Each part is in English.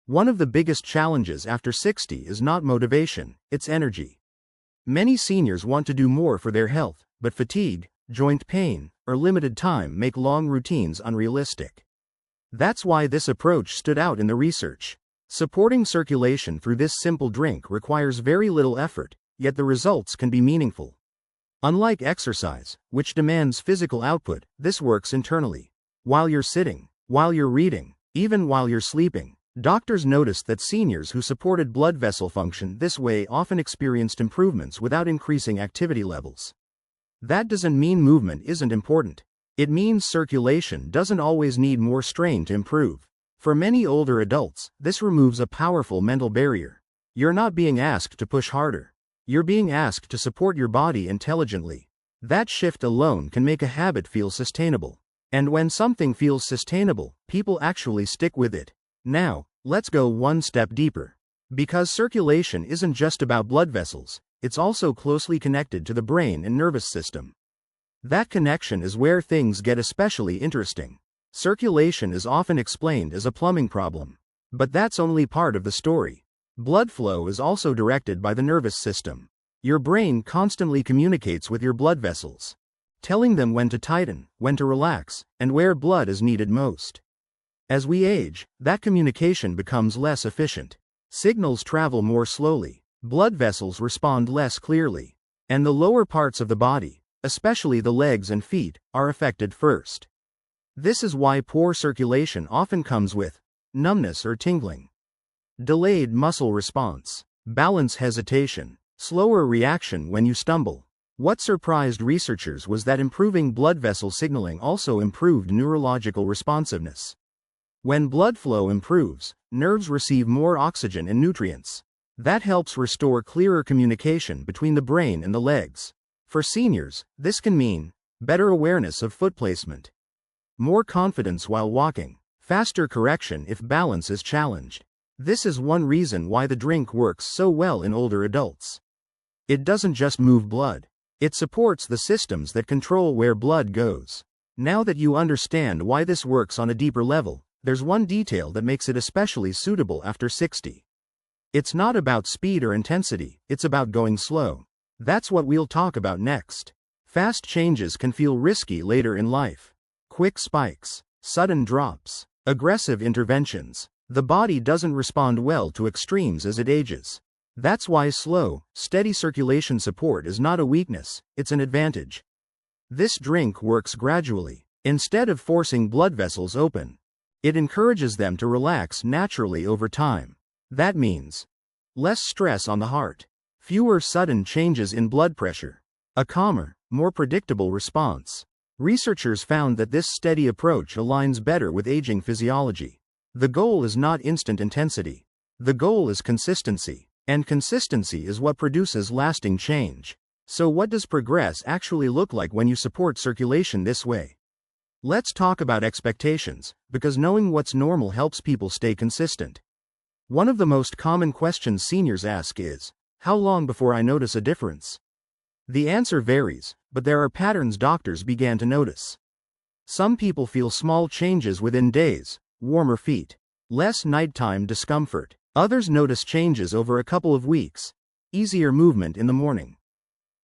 One of the biggest challenges after 60 is not motivation, it's energy. Many seniors want to do more for their health, but fatigue, joint pain, or limited time make long routines unrealistic. That's why this approach stood out in the research. Supporting circulation through this simple drink requires very little effort, yet the results can be meaningful. Unlike exercise, which demands physical output, this works internally. While you're sitting, while you're reading, even while you're sleeping. Doctors noticed that seniors who supported blood vessel function this way often experienced improvements without increasing activity levels. That doesn't mean movement isn't important. It means circulation doesn't always need more strain to improve. For many older adults, this removes a powerful mental barrier. You're not being asked to push harder. You're being asked to support your body intelligently. That shift alone can make a habit feel sustainable. And when something feels sustainable, people actually stick with it. Now, let's go one step deeper. Because circulation isn't just about blood vessels, it's also closely connected to the brain and nervous system. That connection is where things get especially interesting. Circulation is often explained as a plumbing problem. But that's only part of the story. Blood flow is also directed by the nervous system. Your brain constantly communicates with your blood vessels, telling them when to tighten, when to relax, and where blood is needed most. As we age, that communication becomes less efficient. Signals travel more slowly, blood vessels respond less clearly, and the lower parts of the body, especially the legs and feet, are affected first. This is why poor circulation often comes with numbness or tingling, delayed muscle response, balance hesitation, slower reaction when you stumble. What surprised researchers was that improving blood vessel signaling also improved neurological responsiveness. When blood flow improves, nerves receive more oxygen and nutrients. That helps restore clearer communication between the brain and the legs. For seniors, this can mean better awareness of foot placement, more confidence while walking, faster correction if balance is challenged. This is one reason why the drink works so well in older adults. It doesn't just move blood. It supports the systems that control where blood goes. Now that you understand why this works on a deeper level, there's one detail that makes it especially suitable after 60. It's not about speed or intensity, it's about going slow. That's what we'll talk about next. Fast changes can feel risky later in life. Quick spikes, sudden drops, aggressive interventions. The body doesn't respond well to extremes as it ages. That's why slow, steady circulation support is not a weakness, it's an advantage. This drink works gradually. Instead of forcing blood vessels open, it encourages them to relax naturally over time. That means less stress on the heart, fewer sudden changes in blood pressure, a calmer, more predictable response. Researchers found that this steady approach aligns better with aging physiology. The goal is not instant intensity. The goal is consistency. And consistency is what produces lasting change. So what does progress actually look like when you support circulation this way? Let's talk about expectations, because knowing what's normal helps people stay consistent. One of the most common questions seniors ask is, how long before I notice a difference? The answer varies, but there are patterns doctors began to notice. Some people feel small changes within days, warmer feet, less nighttime discomfort. Others notice changes over a couple of weeks, easier movement in the morning,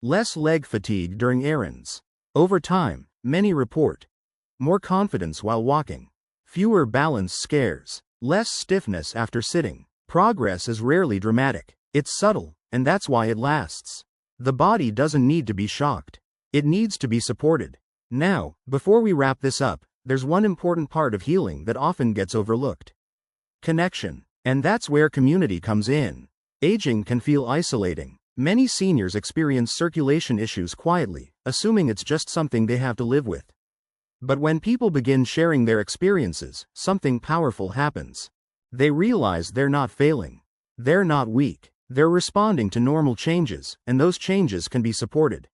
less leg fatigue during errands. Over time, many report more confidence while walking, fewer balance scares, less stiffness after sitting. Progress is rarely dramatic. It's subtle, and that's why it lasts. The body doesn't need to be shocked. It needs to be supported. Now, before we wrap this up, there's one important part of healing that often gets overlooked. Connection. And that's where community comes in. Aging can feel isolating. Many seniors experience circulation issues quietly, assuming it's just something they have to live with. But when people begin sharing their experiences, something powerful happens. They realize they're not failing. They're not weak. They're responding to normal changes, and those changes can be supported.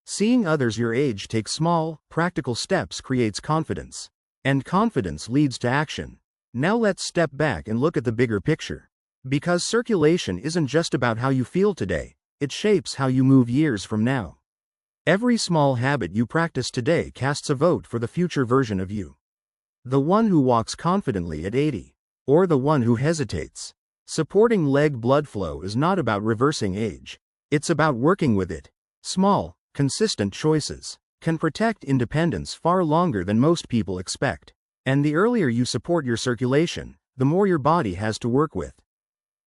Seeing others your age take small, practical steps creates confidence. And confidence leads to action. Now let's step back and look at the bigger picture. Because circulation isn't just about how you feel today, it shapes how you move years from now. Every small habit you practice today casts a vote for the future version of you. The one who walks confidently at 80. or the one who hesitates. Supporting leg blood flow is not about reversing age. It's about working with it. Small, consistent choices can protect independence far longer than most people expect. And the earlier you support your circulation, the more your body has to work with.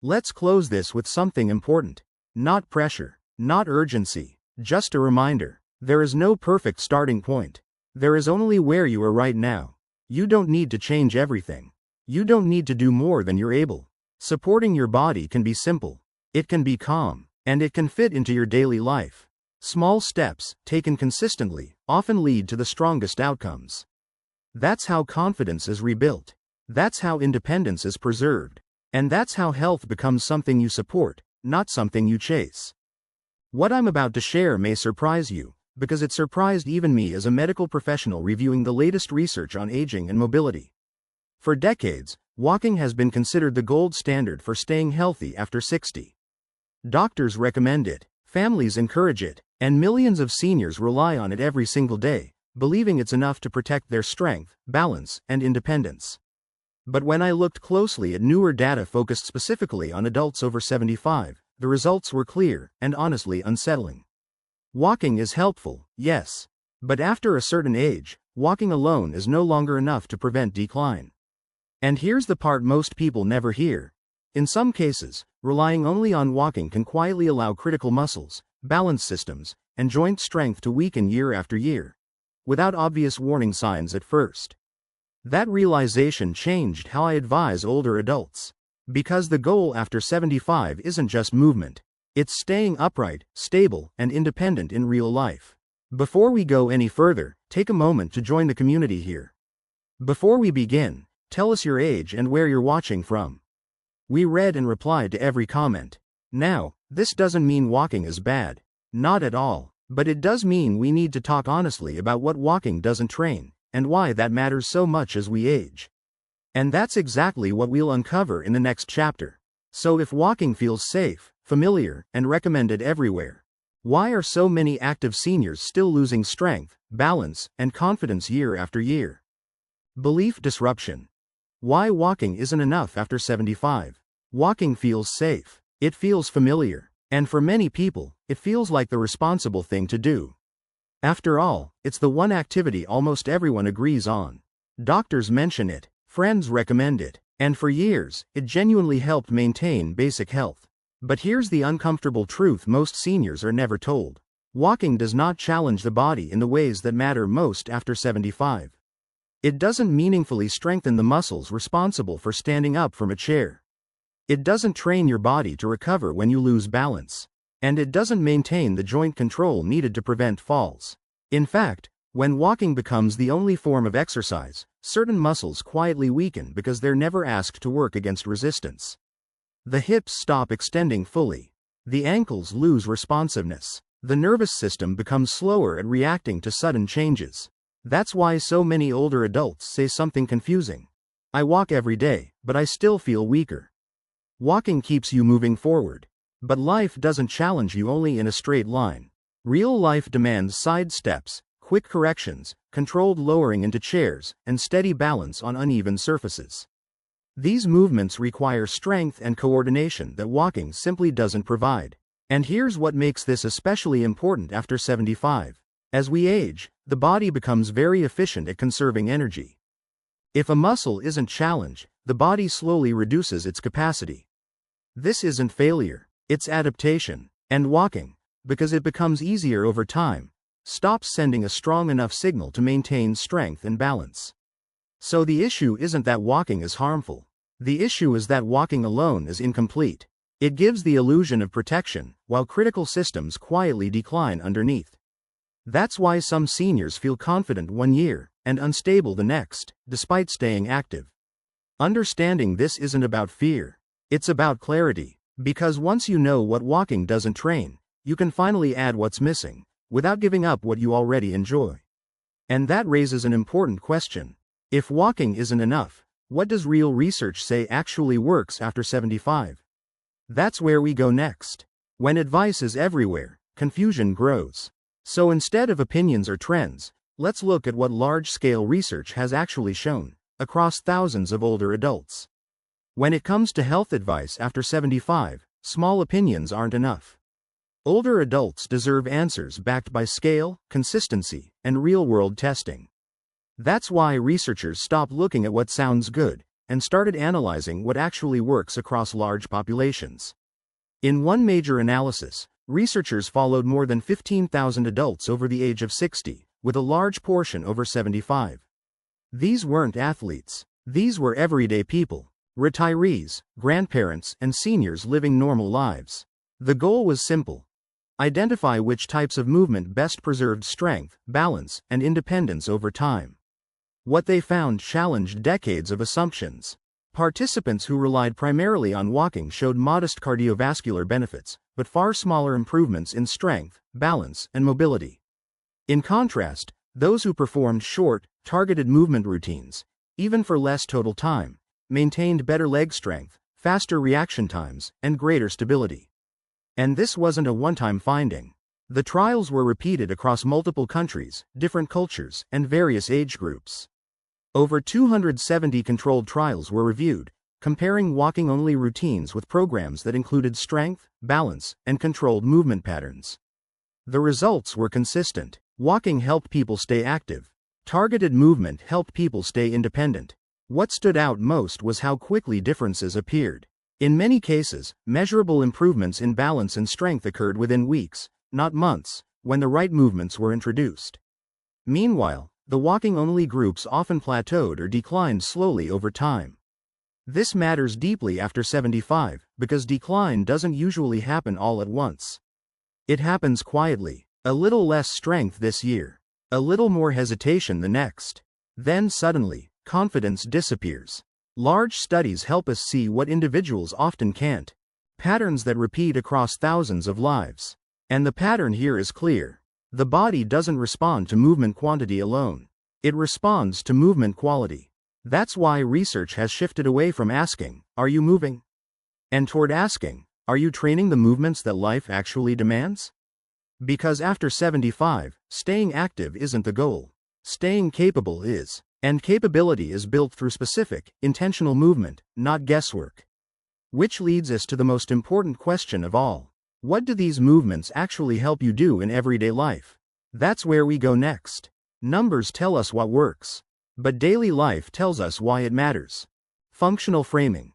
Let's close this with something important. Not pressure, not urgency, just a reminder. There is no perfect starting point. There is only where you are right now. You don't need to change everything. You don't need to do more than you're able. Supporting your body can be simple. It can be calm, and it can fit into your daily life. Small steps, taken consistently, often lead to the strongest outcomes. That's how confidence is rebuilt. That's how independence is preserved. And that's how health becomes something you support, not something you chase. What I'm about to share may surprise you, because it surprised even me as a medical professional reviewing the latest research on aging and mobility. For decades, walking has been considered the gold standard for staying healthy after 60. Doctors recommend it, families encourage it, and millions of seniors rely on it every single day, believing it's enough to protect their strength, balance, and independence. But when I looked closely at newer data focused specifically on adults over 75, the results were clear and honestly unsettling. Walking is helpful, yes. But after a certain age, walking alone is no longer enough to prevent decline. And here's the part most people never hear. In some cases, relying only on walking can quietly allow critical muscles, balance systems, and joint strength to weaken year after year, without obvious warning signs at first. That realization changed how I advise older adults. Because the goal after 75 isn't just movement. It's staying upright, stable, and independent in real life. Before we go any further, take a moment to join the community here. Before we begin, tell us your age and where you're watching from. We read and replied to every comment. Now, this doesn't mean walking is bad. Not at all. But it does mean we need to talk honestly about what walking doesn't train, and why that matters so much as we age. And that's exactly what we'll uncover in the next chapter. So if walking feels safe, familiar, and recommended everywhere, why are so many active seniors still losing strength, balance, and confidence year after year? Belief disruption. Why walking isn't enough after 75. Walking feels safe. It feels familiar. And for many people, it feels like the responsible thing to do. After all, it's the one activity almost everyone agrees on. Doctors mention it, friends recommend it, and for years, it genuinely helped maintain basic health. But here's the uncomfortable truth most seniors are never told. Walking does not challenge the body in the ways that matter most after 75. It doesn't meaningfully strengthen the muscles responsible for standing up from a chair. It doesn't train your body to recover when you lose balance. And it doesn't maintain the joint control needed to prevent falls. In fact, when walking becomes the only form of exercise, certain muscles quietly weaken because they're never asked to work against resistance. The hips stop extending fully. The ankles lose responsiveness. The nervous system becomes slower at reacting to sudden changes. That's why so many older adults say something confusing. I walk every day, but I still feel weaker. Walking keeps you moving forward. But life doesn't challenge you only in a straight line. Real life demands side steps, quick corrections, controlled lowering into chairs, and steady balance on uneven surfaces. These movements require strength and coordination that walking simply doesn't provide. And here's what makes this especially important after 75. As we age, the body becomes very efficient at conserving energy. If a muscle isn't challenged, the body slowly reduces its capacity. This isn't failure, it's adaptation. And walking, because it becomes easier over time, stops sending a strong enough signal to maintain strength and balance. So the issue isn't that walking is harmful. The issue is that walking alone is incomplete. It gives the illusion of protection, while critical systems quietly decline underneath. That's why some seniors feel confident one year, and unstable the next, despite staying active. Understanding this isn't about fear. It's about clarity. Because once you know what walking doesn't train, you can finally add what's missing, without giving up what you already enjoy. And that raises an important question. If walking isn't enough, what does real research say actually works after 75? That's where we go next. When advice is everywhere, confusion grows. So instead of opinions or trends, let's look at what large-scale research has actually shown, across thousands of older adults. When it comes to health advice after 75, small opinions aren't enough. Older adults deserve answers backed by scale, consistency, and real-world testing. That's why researchers stopped looking at what sounds good and started analyzing what actually works across large populations. In one major analysis, researchers followed more than 15,000 adults over the age of 60, with a large portion over 75. These weren't athletes. These were everyday people, retirees, grandparents, and seniors living normal lives. The goal was simple: identify which types of movement best preserved strength, balance, and independence over time. What they found challenged decades of assumptions. Participants who relied primarily on walking showed modest cardiovascular benefits, but far smaller improvements in strength, balance, and mobility. In contrast, those who performed short, targeted movement routines, even for less total time, maintained better leg strength, faster reaction times, and greater stability. And this wasn't a one-time finding. The trials were repeated across multiple countries, different cultures, and various age groups. Over 270 controlled trials were reviewed, comparing walking-only routines with programs that included strength, balance, and controlled movement patterns. The results were consistent. Walking helped people stay active. Targeted movement helped people stay independent. What stood out most was how quickly differences appeared. In many cases, measurable improvements in balance and strength occurred within weeks, not months, when the right movements were introduced. Meanwhile, the walking-only groups often plateaued or declined slowly over time. This matters deeply after 75, because decline doesn't usually happen all at once. It happens quietly. A little less strength this year. A little more hesitation the next. Then suddenly, confidence disappears. Large studies help us see what individuals often can't. Patterns that repeat across thousands of lives. And the pattern here is clear. The body doesn't respond to movement quantity alone. It responds to movement quality. That's why research has shifted away from asking, "Are you moving?" and toward asking, "Are you training the movements that life actually demands?" Because after 75, staying active isn't the goal. Staying capable is. And capability is built through specific, intentional movement, not guesswork. Which leads us to the most important question of all. What do these movements actually help you do in everyday life? That's where we go next. Numbers tell us what works. But daily life tells us why it matters. Functional framing.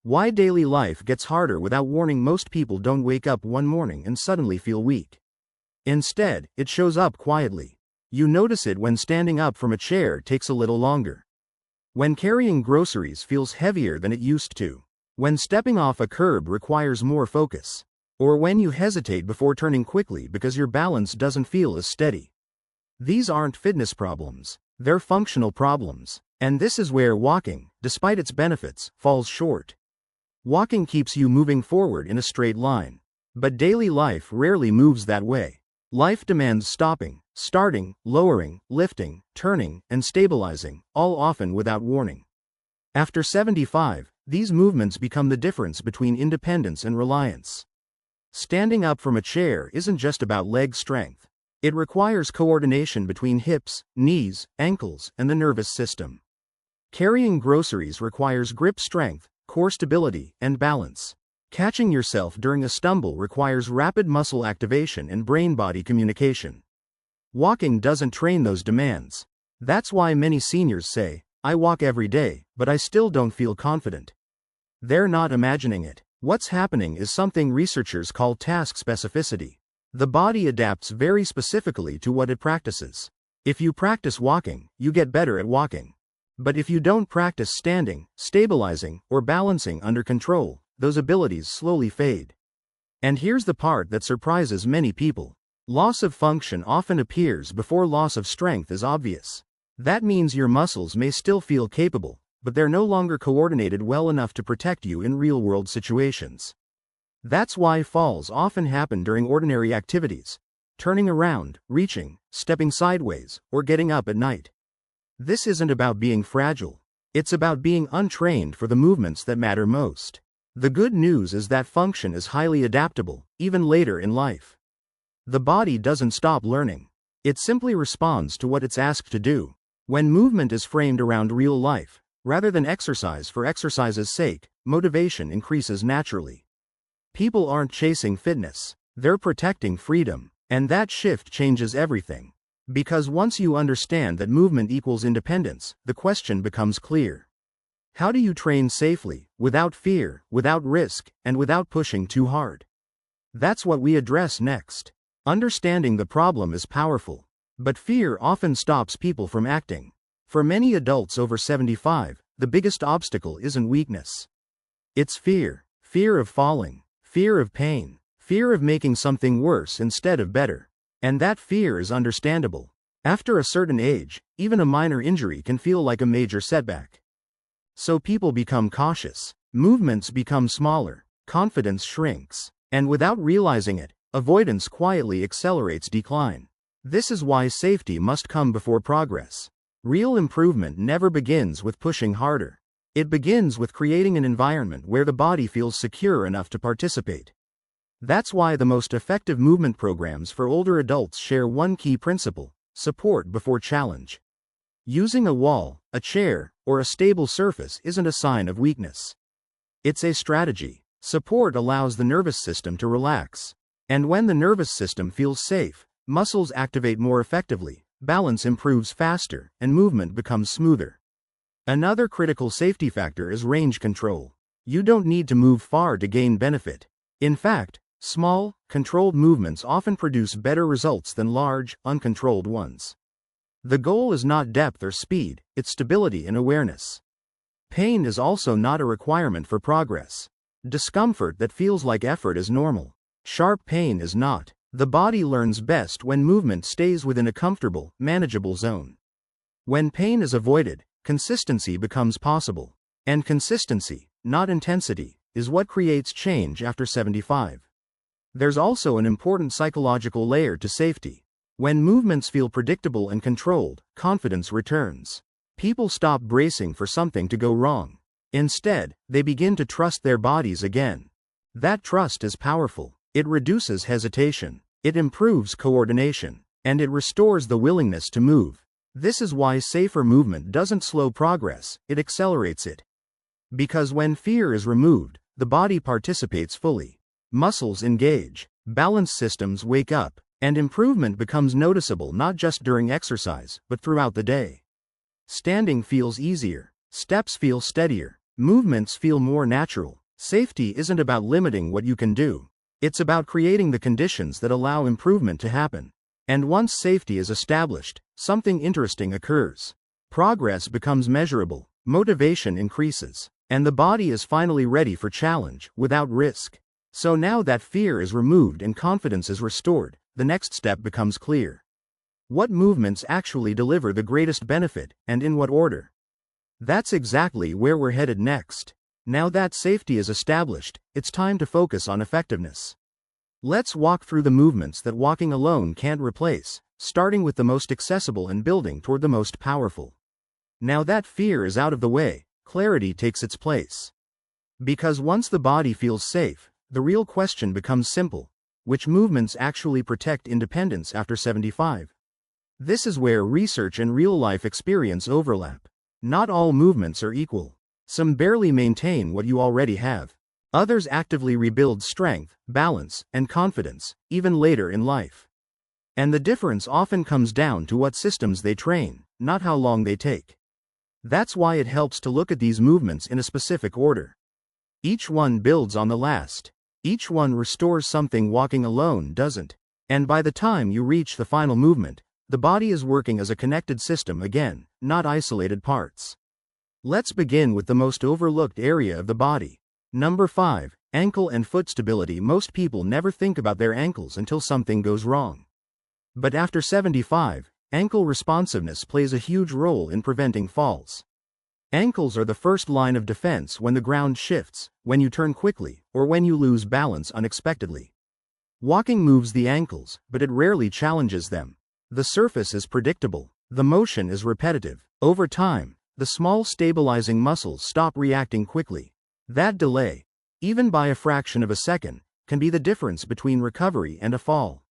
Why daily life gets harder without warning. Most people don't wake up one morning and suddenly feel weak. Instead, it shows up quietly. You notice it when standing up from a chair takes a little longer. When carrying groceries feels heavier than it used to. When stepping off a curb requires more focus. Or when you hesitate before turning quickly because your balance doesn't feel as steady. These aren't fitness problems. They're functional problems. And this is where walking, despite its benefits, falls short. Walking keeps you moving forward in a straight line. But daily life rarely moves that way. Life demands stopping, starting, lowering, lifting, turning, and stabilizing, all often without warning. After 75, these movements become the difference between independence and reliance. Standing up from a chair isn't just about leg strength. It requires coordination between hips, knees, ankles, and the nervous system. Carrying groceries requires grip strength, core stability, and balance. Catching yourself during a stumble requires rapid muscle activation and brain-body communication. Walking doesn't train those demands. That's why many seniors say, "I walk every day, but I still don't feel confident." They're not imagining it. What's happening is something researchers call task specificity. The body adapts very specifically to what it practices. If you practice walking, you get better at walking. But if you don't practice standing, stabilizing, or balancing under control, those abilities slowly fade. And here's the part that surprises many people. Loss of function often appears before loss of strength is obvious. That means your muscles may still feel capable, but they're no longer coordinated well enough to protect you in real-world situations. That's why falls often happen during ordinary activities: turning around, reaching, stepping sideways, or getting up at night. This isn't about being fragile. It's about being untrained for the movements that matter most. The good news is that function is highly adaptable, even later in life. The body doesn't stop learning. It simply responds to what it's asked to do. When movement is framed around real life, rather than exercise for exercise's sake, motivation increases naturally. People aren't chasing fitness, they're protecting freedom, and that shift changes everything. Because once you understand that movement equals independence, the question becomes clear. How do you train safely, without fear, without risk, and without pushing too hard? That's what we address next. Understanding the problem is powerful, but fear often stops people from acting. For many adults over 75, the biggest obstacle isn't weakness. It's fear. Fear of falling, fear of pain, fear of making something worse instead of better. And that fear is understandable. After a certain age, even a minor injury can feel like a major setback. So people become cautious, movements become smaller, confidence shrinks, and without realizing it, avoidance quietly accelerates decline. This is why safety must come before progress. Real improvement never begins with pushing harder. It begins with creating an environment where the body feels secure enough to participate. That's why the most effective movement programs for older adults share one key principle: support before challenge. Using a wall, a chair, or a stable surface isn't a sign of weakness. It's a strategy. Support allows the nervous system to relax. And when the nervous system feels safe, muscles activate more effectively, balance improves faster, and movement becomes smoother. Another critical safety factor is range control. You don't need to move far to gain benefit. In fact, small, controlled movements often produce better results than large, uncontrolled ones. The goal is not depth or speed, it's stability and awareness. Pain is also not a requirement for progress. Discomfort that feels like effort is normal. Sharp pain is not. The body learns best when movement stays within a comfortable, manageable zone. When pain is avoided, consistency becomes possible. And consistency, not intensity, is what creates change after 75. There's also an important psychological layer to safety. When movements feel predictable and controlled, confidence returns. People stop bracing for something to go wrong. Instead, they begin to trust their bodies again. That trust is powerful. It reduces hesitation, it improves coordination, and it restores the willingness to move. This is why safer movement doesn't slow progress, it accelerates it. Because when fear is removed, the body participates fully. Muscles engage, balance systems wake up, and improvement becomes noticeable not just during exercise, but throughout the day. Standing feels easier, steps feel steadier, movements feel more natural. Safety isn't about limiting what you can do. It's about creating the conditions that allow improvement to happen. And once safety is established, something interesting occurs. Progress becomes measurable, motivation increases, and the body is finally ready for challenge, without risk. So now that fear is removed and confidence is restored, the next step becomes clear. What movements actually deliver the greatest benefit, and in what order? That's exactly where we're headed next. Now that safety is established, it's time to focus on effectiveness. Let's walk through the movements that walking alone can't replace, starting with the most accessible and building toward the most powerful. Now that fear is out of the way, clarity takes its place. Because once the body feels safe, the real question becomes simple: which movements actually protect independence after 75? This is where research and real-life experience overlap. Not all movements are equal. Some barely maintain what you already have. Others actively rebuild strength, balance, and confidence, even later in life. And the difference often comes down to what systems they train, not how long they take. That's why it helps to look at these movements in a specific order. Each one builds on the last. Each one restores something walking alone doesn't. And by the time you reach the final movement, the body is working as a connected system again, not isolated parts. Let's begin with the most overlooked area of the body. Number 5. Ankle and foot stability. Most people never think about their ankles until something goes wrong. But after 75, ankle responsiveness plays a huge role in preventing falls. Ankles are the first line of defense when the ground shifts, when you turn quickly, or when you lose balance unexpectedly. Walking moves the ankles, but it rarely challenges them. The surface is predictable. The motion is repetitive. Over time, the small stabilizing muscles stop reacting quickly. That delay, even by a fraction of a second, can be the difference between recovery and a fall.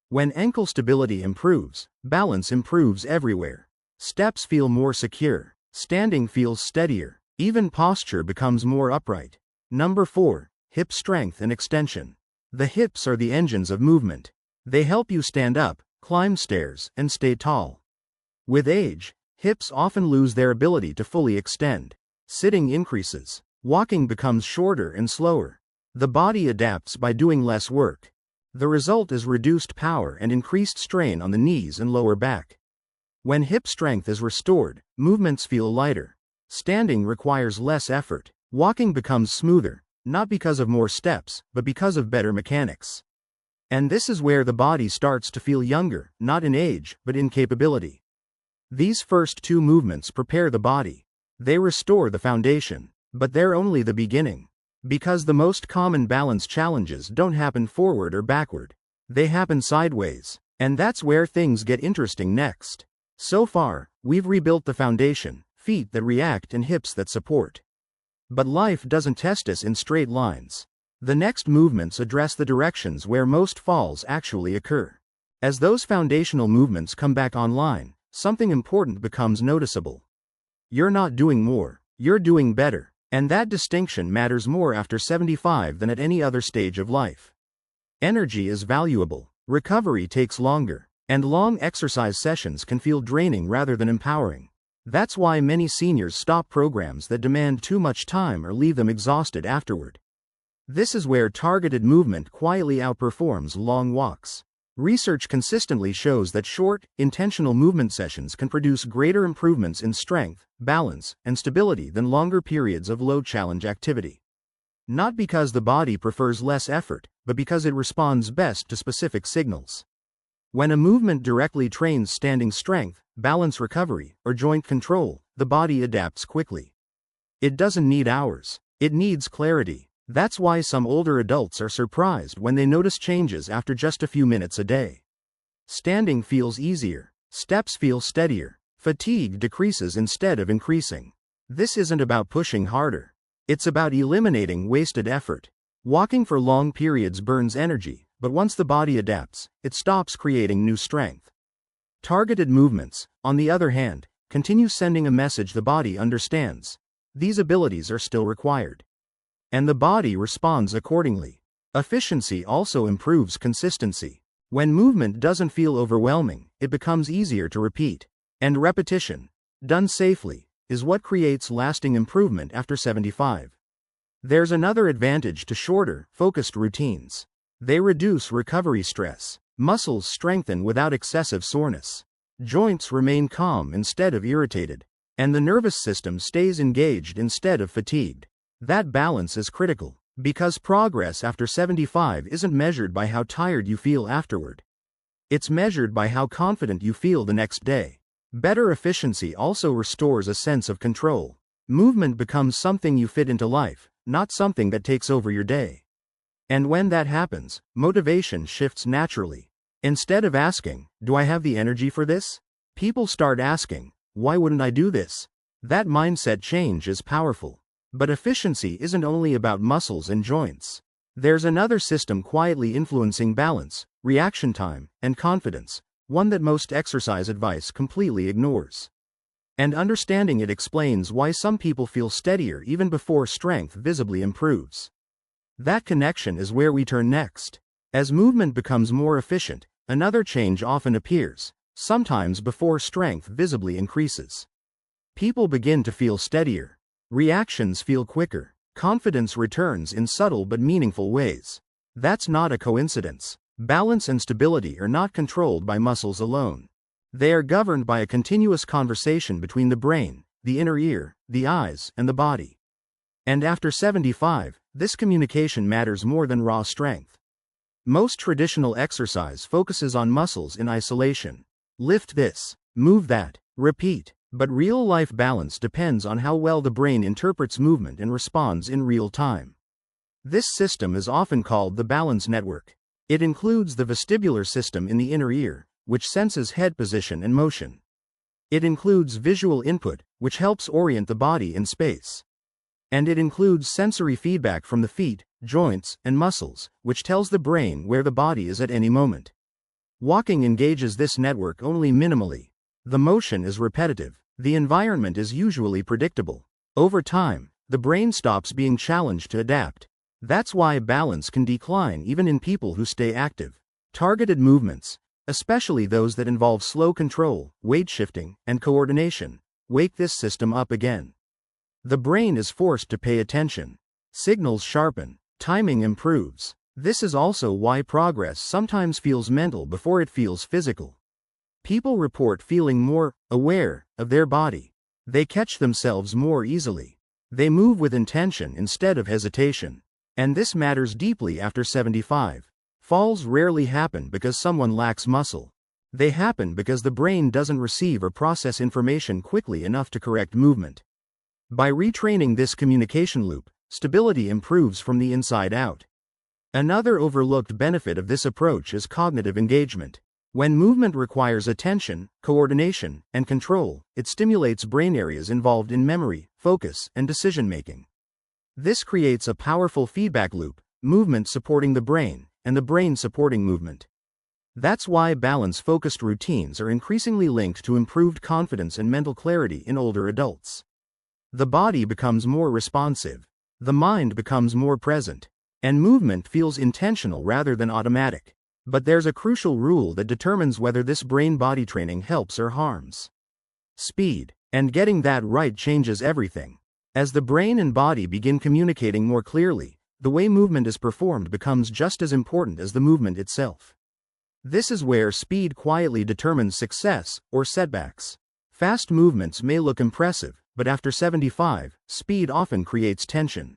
When ankle stability improves, balance improves everywhere. Steps feel more secure. Standing feels steadier. Even posture becomes more upright. Number 4. Hip strength and extension. The hips are the engines of movement. They help you stand up, climb stairs, and stay tall. With age, hips often lose their ability to fully extend. Sitting increases. Walking becomes shorter and slower. The body adapts by doing less work. The result is reduced power and increased strain on the knees and lower back. When hip strength is restored, movements feel lighter. Standing requires less effort. Walking becomes smoother, not because of more steps, but because of better mechanics. And this is where the body starts to feel younger, not in age, but in capability. These first two movements prepare the body. They restore the foundation, but they're only the beginning. Because the most common balance challenges don't happen forward or backward. They happen sideways. And that's where things get interesting next. So far, we've rebuilt the foundation, feet that react and hips that support. But life doesn't test us in straight lines. The next movements address the directions where most falls actually occur. As those foundational movements come back online, something important becomes noticeable. You're not doing more, you're doing better. And that distinction matters more after 75 than at any other stage of life. Energy is valuable. Recovery takes longer. And long exercise sessions can feel draining rather than empowering. That's why many seniors stop programs that demand too much time or leave them exhausted afterward. This is where targeted movement quietly outperforms long walks. Research consistently shows that short, intentional movement sessions can produce greater improvements in strength, balance, and stability than longer periods of low-challenge activity. Not because the body prefers less effort, but because it responds best to specific signals. When a movement directly trains standing strength, balance recovery, or joint control, the body adapts quickly. It doesn't need hours. It needs clarity. That's why some older adults are surprised when they notice changes after just a few minutes a day. Standing feels easier. Steps feel steadier. Fatigue decreases instead of increasing. This isn't about pushing harder. It's about eliminating wasted effort. Walking for long periods burns energy, but once the body adapts, it stops creating new strength. Targeted movements, on the other hand, continue sending a message the body understands. These abilities are still required. And the body responds accordingly. Efficiency also improves consistency. When movement doesn't feel overwhelming, it becomes easier to repeat. And repetition, done safely, is what creates lasting improvement after 75. There's another advantage to shorter, focused routines. They reduce recovery stress. Muscles strengthen without excessive soreness. Joints remain calm instead of irritated. And the nervous system stays engaged instead of fatigued. That balance is critical, because progress after 75 isn't measured by how tired you feel afterward. It's measured by how confident you feel the next day. Better efficiency also restores a sense of control. Movement becomes something you fit into life, not something that takes over your day. And when that happens, motivation shifts naturally. Instead of asking, "Do I have the energy for this?" people start asking, "Why wouldn't I do this?" That mindset change is powerful. But efficiency isn't only about muscles and joints. There's another system quietly influencing balance, reaction time, and confidence, one that most exercise advice completely ignores. And understanding it explains why some people feel steadier even before strength visibly improves. That connection is where we turn next. As movement becomes more efficient, another change often appears, sometimes before strength visibly increases. People begin to feel steadier. Reactions feel quicker. Confidence returns in subtle but meaningful ways. That's not a coincidence. Balance and stability are not controlled by muscles alone. They are governed by a continuous conversation between the brain, the inner ear, the eyes, and the body. And after 75, this communication matters more than raw strength. Most traditional exercise focuses on muscles in isolation. Lift this, move that, repeat. But real-life balance depends on how well the brain interprets movement and responds in real time. This system is often called the balance network. It includes the vestibular system in the inner ear, which senses head position and motion. It includes visual input, which helps orient the body in space. And it includes sensory feedback from the feet, joints, and muscles, which tells the brain where the body is at any moment. Walking engages this network only minimally. The motion is repetitive. The environment is usually predictable. Over time, the brain stops being challenged to adapt. That's why balance can decline even in people who stay active. Targeted movements, especially those that involve slow control, weight shifting, and coordination, wake this system up again. The brain is forced to pay attention. Signals sharpen, timing improves. This is also why progress sometimes feels mental before it feels physical. People report feeling more aware of their body. They catch themselves more easily. They move with intention instead of hesitation. And this matters deeply after 75. Falls rarely happen because someone lacks muscle. They happen because the brain doesn't receive or process information quickly enough to correct movement. By retraining this communication loop, stability improves from the inside out. Another overlooked benefit of this approach is cognitive engagement. When movement requires attention, coordination, and control, it stimulates brain areas involved in memory, focus, and decision-making. This creates a powerful feedback loop, movement supporting the brain, and the brain supporting movement. That's why balance-focused routines are increasingly linked to improved confidence and mental clarity in older adults. The body becomes more responsive. The mind becomes more present. And movement feels intentional rather than automatic. But there's a crucial rule that determines whether this brain-body training helps or harms. Speed. And getting that right changes everything. As the brain and body begin communicating more clearly, the way movement is performed becomes just as important as the movement itself. This is where speed quietly determines success or setbacks. Fast movements may look impressive, but after 75, speed often creates tension.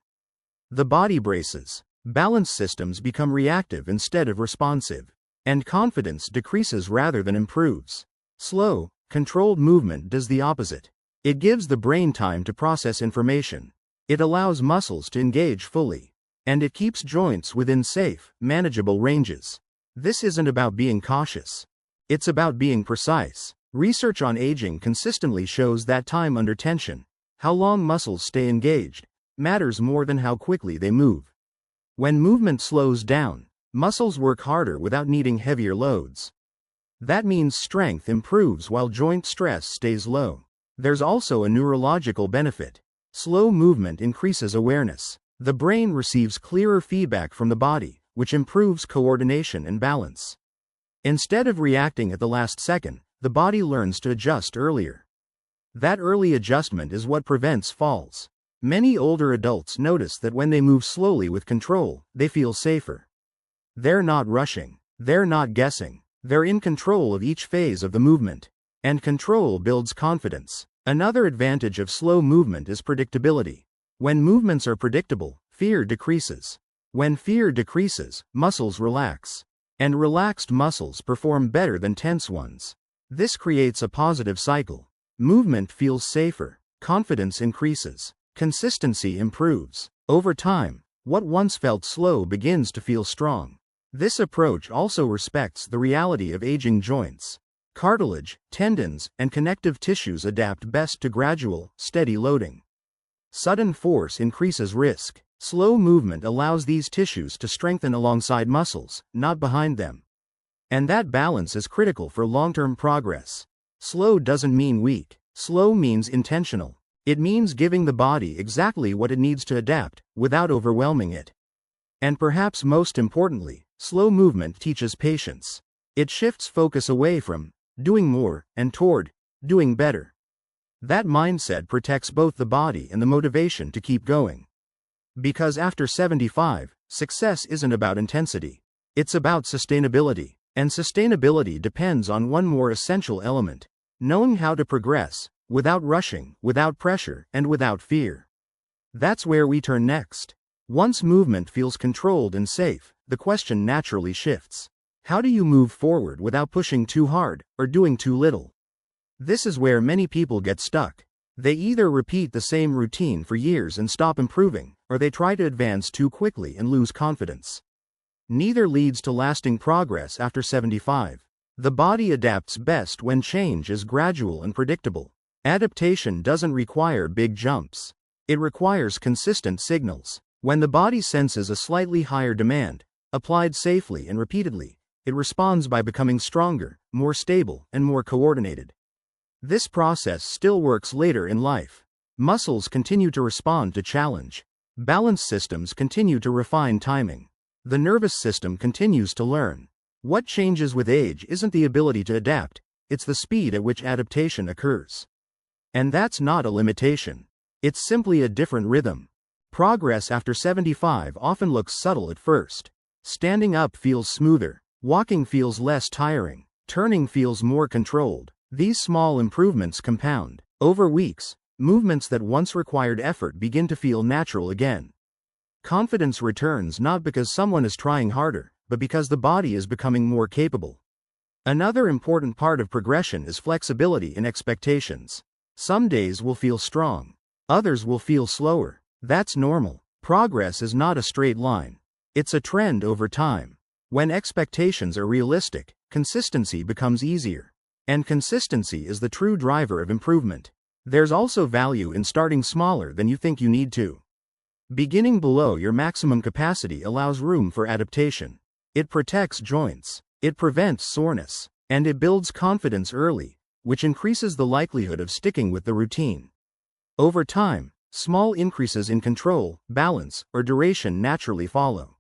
The body braces. Balance systems become reactive instead of responsive. And confidence decreases rather than improves. Slow, controlled movement does the opposite. It gives the brain time to process information. It allows muscles to engage fully. And it keeps joints within safe, manageable ranges. This isn't about being cautious. It's about being precise. Research on aging consistently shows that time under tension, how long muscles stay engaged, matters more than how quickly they move. When movement slows down, muscles work harder without needing heavier loads. That means strength improves while joint stress stays low. There's also a neurological benefit. Slow movement increases awareness. The brain receives clearer feedback from the body, which improves coordination and balance. Instead of reacting at the last second, the body learns to adjust earlier. That early adjustment is what prevents falls. Many older adults notice that when they move slowly with control, they feel safer. They're not rushing. They're not guessing. They're in control of each phase of the movement. And control builds confidence. Another advantage of slow movement is predictability. When movements are predictable, fear decreases. When fear decreases, muscles relax. And relaxed muscles perform better than tense ones. This creates a positive cycle. Movement feels safer. Confidence increases. Consistency improves. Over time, what once felt slow begins to feel strong. This approach also respects the reality of aging joints. Cartilage, tendons, and connective tissues adapt best to gradual, steady loading. Sudden force increases risk. Slow movement allows these tissues to strengthen alongside muscles, not behind them. And that balance is critical for long-term progress. Slow doesn't mean weak. Slow means intentional. It means giving the body exactly what it needs to adapt, without overwhelming it. And perhaps most importantly, slow movement teaches patience. It shifts focus away from doing more and toward doing better. That mindset protects both the body and the motivation to keep going. Because after 75, success isn't about intensity. It's about sustainability. And sustainability depends on one more essential element: knowing how to progress, without rushing, without pressure, and without fear. That's where we turn next. Once movement feels controlled and safe, the question naturally shifts. How do you move forward without pushing too hard, or doing too little? This is where many people get stuck. They either repeat the same routine for years and stop improving, or they try to advance too quickly and lose confidence. Neither leads to lasting progress after 75. The body adapts best when change is gradual and predictable. Adaptation doesn't require big jumps. It requires consistent signals. When the body senses a slightly higher demand, applied safely and repeatedly, it responds by becoming stronger, more stable, and more coordinated. This process still works later in life. Muscles continue to respond to challenge. Balance systems continue to refine timing. The nervous system continues to learn. What changes with age isn't the ability to adapt, it's the speed at which adaptation occurs. And that's not a limitation. It's simply a different rhythm. Progress after 75 often looks subtle at first. Standing up feels smoother, walking feels less tiring, turning feels more controlled. These small improvements compound. Over weeks, movements that once required effort begin to feel natural again. Confidence returns not because someone is trying harder, but because the body is becoming more capable. Another important part of progression is flexibility in expectations. Some days will feel strong. Others will feel slower. That's normal. Progress is not a straight line. It's a trend over time. When expectations are realistic, consistency becomes easier. And consistency is the true driver of improvement. There's also value in starting smaller than you think you need to. Beginning below your maximum capacity allows room for adaptation. It protects joints. It prevents soreness. And it builds confidence early, which increases the likelihood of sticking with the routine. Over time, small increases in control, balance, or duration naturally follow.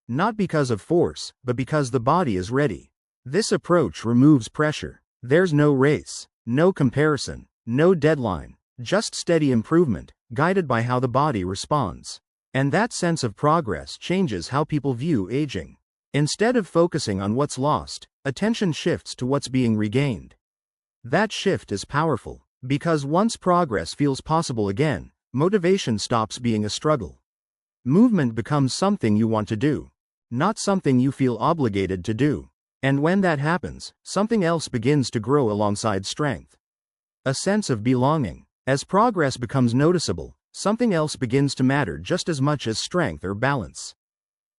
Not because of force, but because the body is ready. This approach removes pressure. There's no race, no comparison, no deadline, just steady improvement, guided by how the body responds. And that sense of progress changes how people view aging. Instead of focusing on what's lost, attention shifts to what's being regained. That shift is powerful, because once progress feels possible again, motivation stops being a struggle. Movement becomes something you want to do, not something you feel obligated to do. And when that happens, something else begins to grow alongside strength. A sense of belonging. As progress becomes noticeable, something else begins to matter just as much as strength or balance.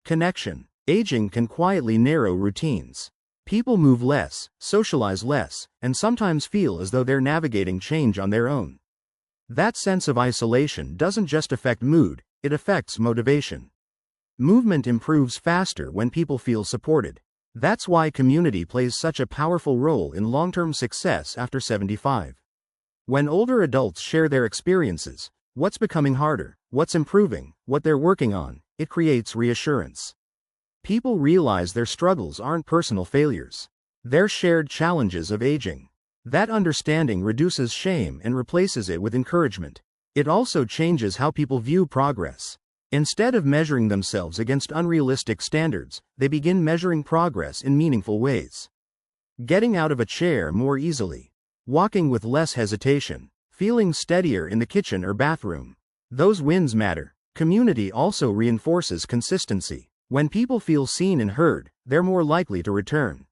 Connection. Aging can quietly narrow routines. People move less, socialize less, and sometimes feel as though they're navigating change on their own. That sense of isolation doesn't just affect mood, it affects motivation. Movement improves faster when people feel supported. That's why community plays such a powerful role in long-term success after 75. When older adults share their experiences, what's becoming harder, what's improving, what they're working on, it creates reassurance. People realize their struggles aren't personal failures. They're shared challenges of aging. That understanding reduces shame and replaces it with encouragement. It also changes how people view progress. Instead of measuring themselves against unrealistic standards, they begin measuring progress in meaningful ways. Getting out of a chair more easily. Walking with less hesitation. Feeling steadier in the kitchen or bathroom. Those wins matter. Community also reinforces consistency. When people feel seen and heard, they're more likely to return.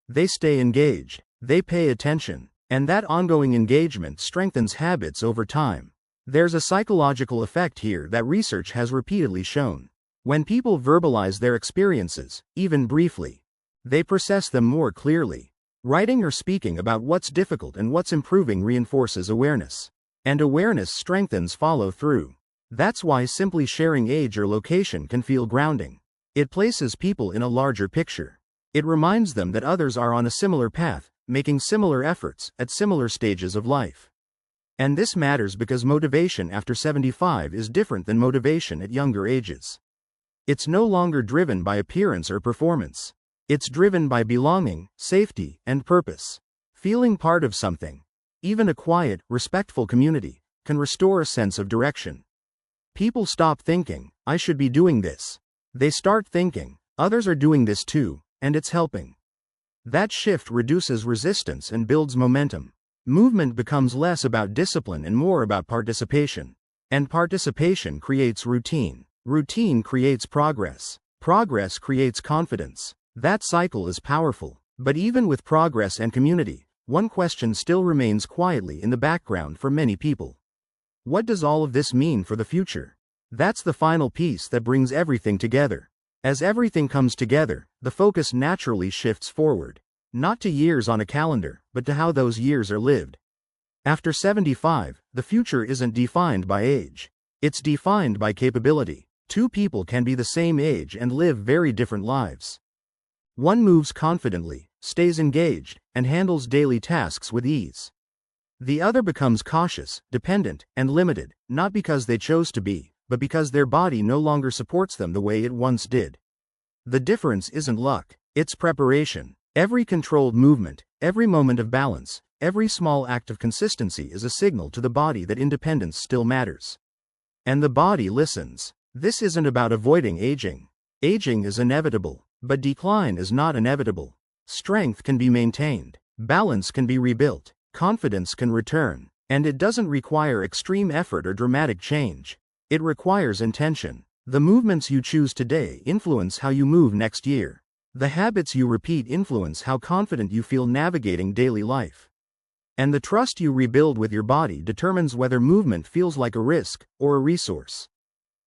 They stay engaged. They pay attention. And that ongoing engagement strengthens habits over time. There's a psychological effect here that research has repeatedly shown. When people verbalize their experiences, even briefly, they process them more clearly. Writing or speaking about what's difficult and what's improving reinforces awareness. And awareness strengthens follow-through. That's why simply sharing age or location can feel grounding. It places people in a larger picture. It reminds them that others are on a similar path, making similar efforts at similar stages of life. And this matters because motivation after 75 is different than motivation at younger ages. It's no longer driven by appearance or performance. It's driven by belonging, safety, and purpose. Feeling part of something, even a quiet, respectful community, can restore a sense of direction. People stop thinking, I should be doing this. They start thinking, others are doing this too, and it's helping. That shift reduces resistance and builds momentum. Movement becomes less about discipline and more about participation. And participation creates routine. Routine creates progress. Progress creates confidence. That cycle is powerful. But even with progress and community, one question still remains quietly in the background for many people. What does all of this mean for the future? That's the final piece that brings everything together. As everything comes together, the focus naturally shifts forward. Not to years on a calendar, but to how those years are lived. After 75, the future isn't defined by age. It's defined by capability. Two people can be the same age and live very different lives. One moves confidently, stays engaged, and handles daily tasks with ease. The other becomes cautious, dependent, and limited, not because they chose to be, but because their body no longer supports them the way it once did. The difference isn't luck, it's preparation. Every controlled movement, every moment of balance, every small act of consistency is a signal to the body that independence still matters. And the body listens. This isn't about avoiding aging. Aging is inevitable, but decline is not inevitable. Strength can be maintained, balance can be rebuilt, confidence can return, and it doesn't require extreme effort or dramatic change. It requires intention. The movements you choose today influence how you move next year. The habits you repeat influence how confident you feel navigating daily life. And the trust you rebuild with your body determines whether movement feels like a risk or a resource.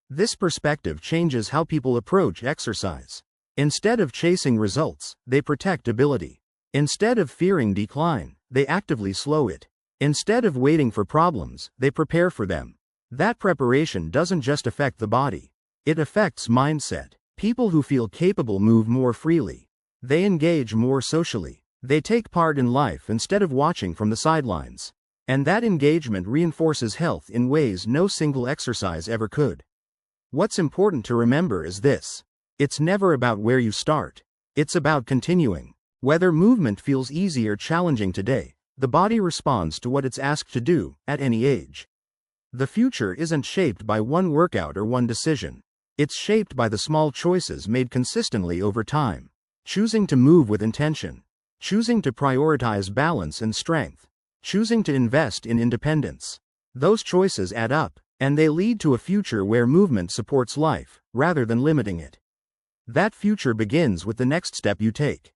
This perspective changes how people approach exercise. Instead of chasing results, they protect ability. Instead of fearing decline, they actively slow it. Instead of waiting for problems, they prepare for them. That preparation doesn't just affect the body. It affects mindset. People who feel capable move more freely. They engage more socially. They take part in life instead of watching from the sidelines. And that engagement reinforces health in ways no single exercise ever could. What's important to remember is this. It's never about where you start. It's about continuing. Whether movement feels easy or challenging today, the body responds to what it's asked to do, at any age. The future isn't shaped by one workout or one decision. It's shaped by the small choices made consistently over time. Choosing to move with intention. Choosing to prioritize balance and strength. Choosing to invest in independence. Those choices add up, and they lead to a future where movement supports life, rather than limiting it. That future begins with the next step you take.